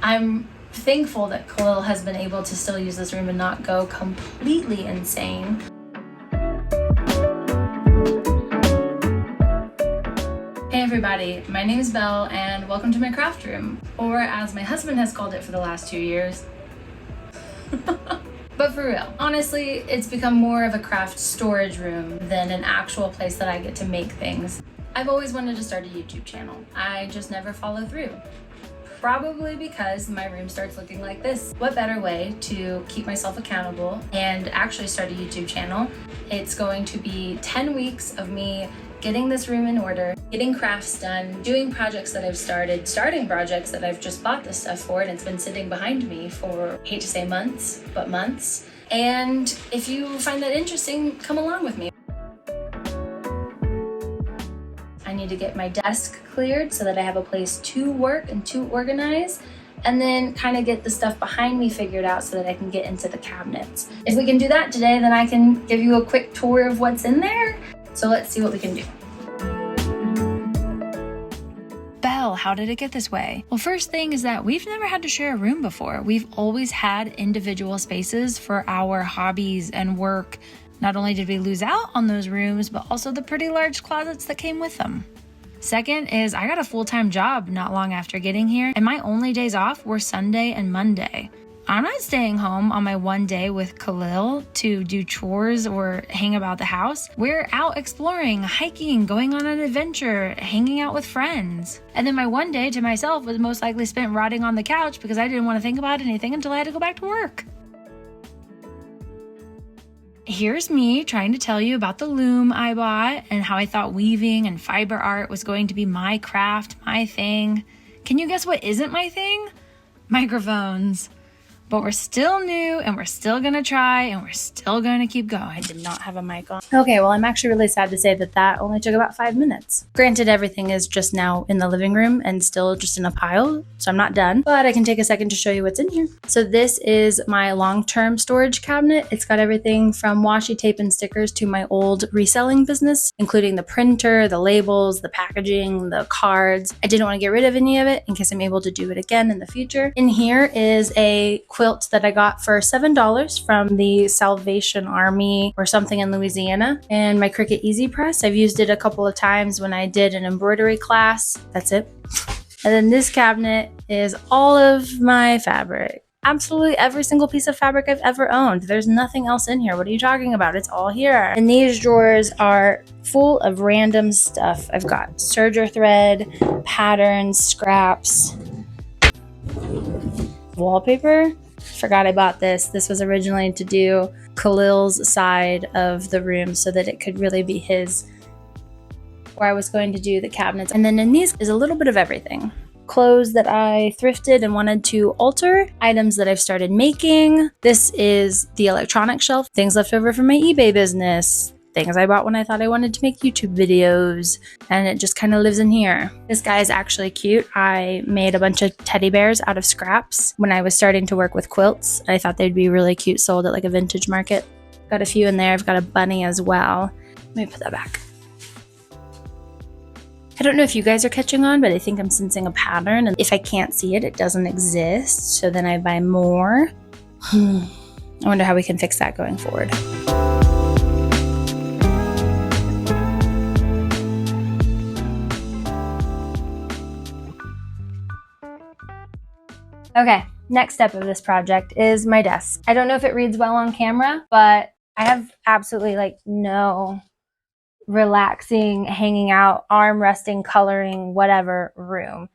I'm thankful that Khalil has been able to still use this room and not go completely insane. Hey everybody, my name is Belle and welcome to my craft room, or as my husband has called it for the last 2 years. But for real, honestly, it's become more of a craft storage room than an actual place that I get to make things. I've always wanted to start a YouTube channel. I just never follow through. Probably because my room starts looking like this. What better way to keep myself accountable and actually start a YouTube channel? It's going to be 10 weeks of me getting this room in order, getting crafts done, doing projects that I've started, starting projects that I've just bought this stuff for, and it's been sitting behind me for, I hate to say months, but months. And if you find that interesting, come along with me. I need to get my desk cleared so that I have a place to work and to organize, and then kind of get the stuff behind me figured out so that I can get into the cabinets. If we can do that today, then I can give you a quick tour of what's in there. So let's see what we can do. Belle, how did it get this way? Well, first thing is that we've never had to share a room before. We've always had individual spaces for our hobbies and work. Not only did we lose out on those rooms, but also the pretty large closets that came with them. Second is I got a full-time job not long after getting here, and my only days off were Sunday and Monday. I'm not staying home on my one day with Khalil to do chores or hang about the house. We're out exploring, hiking, going on an adventure, hanging out with friends. And then my one day to myself was most likely spent rotting on the couch because I didn't want to think about anything until I had to go back to work. Here's me trying to tell you about the loom I bought and how I thought weaving and fiber art was going to be my craft, my thing. Can you guess what isn't my thing? Microphones. But we're still new and we're still gonna try and we're still gonna keep going. I did not have a mic on. Okay, well, I'm actually really sad to say that only took about 5 minutes. Granted, everything is just now in the living room and still just in a pile, so I'm not done, but I can take a second to show you what's in here. So this is my long-term storage cabinet. It's got everything from washi tape and stickers to my old reselling business, including the printer, the labels, the packaging, the cards. I didn't want to get rid of any of it in case I'm able to do it again in the future. In here is a quilt that I got for $7 from the Salvation Army or something in Louisiana, and my Cricut Easy Press. I've used it a couple of times when I did an embroidery class. That's it. And then this cabinet is all of my fabric. Absolutely every single piece of fabric I've ever owned. There's nothing else in here. What are you talking about? It's all here. And these drawers are full of random stuff. I've got serger thread, patterns, scraps, wallpaper. Forgot I bought this. This was originally to do Khalil's side of the room so that it could really be his, where I was going to do the cabinets. And then in these is a little bit of everything. Clothes that I thrifted and wanted to alter, items that I've started making. This is the electronic shelf, things left over from my eBay business, things I bought when I thought I wanted to make YouTube videos, and it just kind of lives in here. This guy is actually cute. I made a bunch of teddy bears out of scraps when I was starting to work with quilts. I thought they'd be really cute sold at like a vintage market. Got a few in there. I've got a bunny as well. Let me put that back. I don't know if you guys are catching on, but I think I'm sensing a pattern, and if I can't see it, it doesn't exist. So then I buy more. I wonder how we can fix that going forward. Okay, next step of this project is my desk. I don't know if it reads well on camera, but I have absolutely like no relaxing, hanging out, arm resting, coloring, whatever room.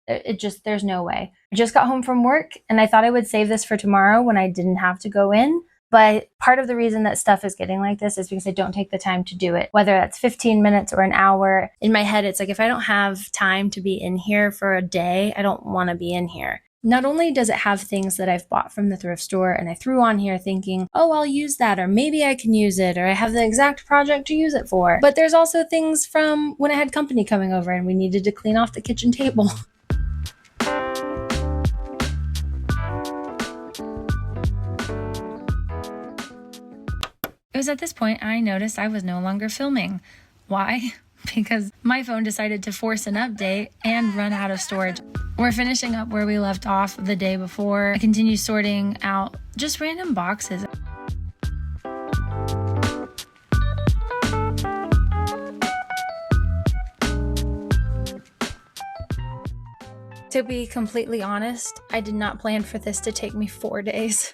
There's no way. I just got home from work and I thought I would save this for tomorrow when I didn't have to go in. But part of the reason that stuff is getting like this is because I don't take the time to do it, whether that's 15 minutes or an hour. In my head, it's like if I don't have time to be in here for a day, I don't want to be in here. Not only does it have things that I've bought from the thrift store and I threw on here thinking, oh, I'll use that, or maybe I can use it, or I have the exact project to use it for. But there's also things from when I had company coming over and we needed to clean off the kitchen table. It was at this point I noticed I was no longer filming. Why? Because my phone decided to force an update and run out of storage. We're finishing up where we left off the day before. I continue sorting out just random boxes. To be completely honest, I did not plan for this to take me 4 days.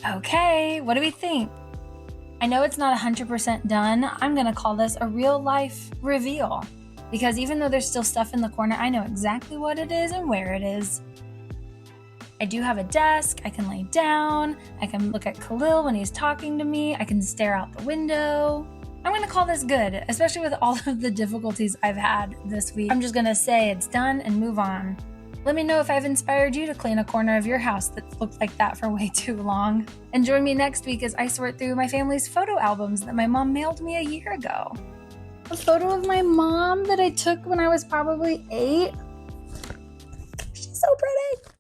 Okay, what do we think? I know it's not 100% done. I'm gonna call this a real life reveal because even though there's still stuff in the corner, I know exactly what it is and where it is. I do have a desk, I can lay down, I can look at Khalil when he's talking to me, I can stare out the window. I'm gonna call this good, especially with all of the difficulties I've had this week. I'm just gonna say it's done and move on. Let me know if I've inspired you to clean a corner of your house that looked like that for way too long. And join me next week as I sort through my family's photo albums that my mom mailed me a year ago. A photo of my mom that I took when I was probably 8. She's so pretty.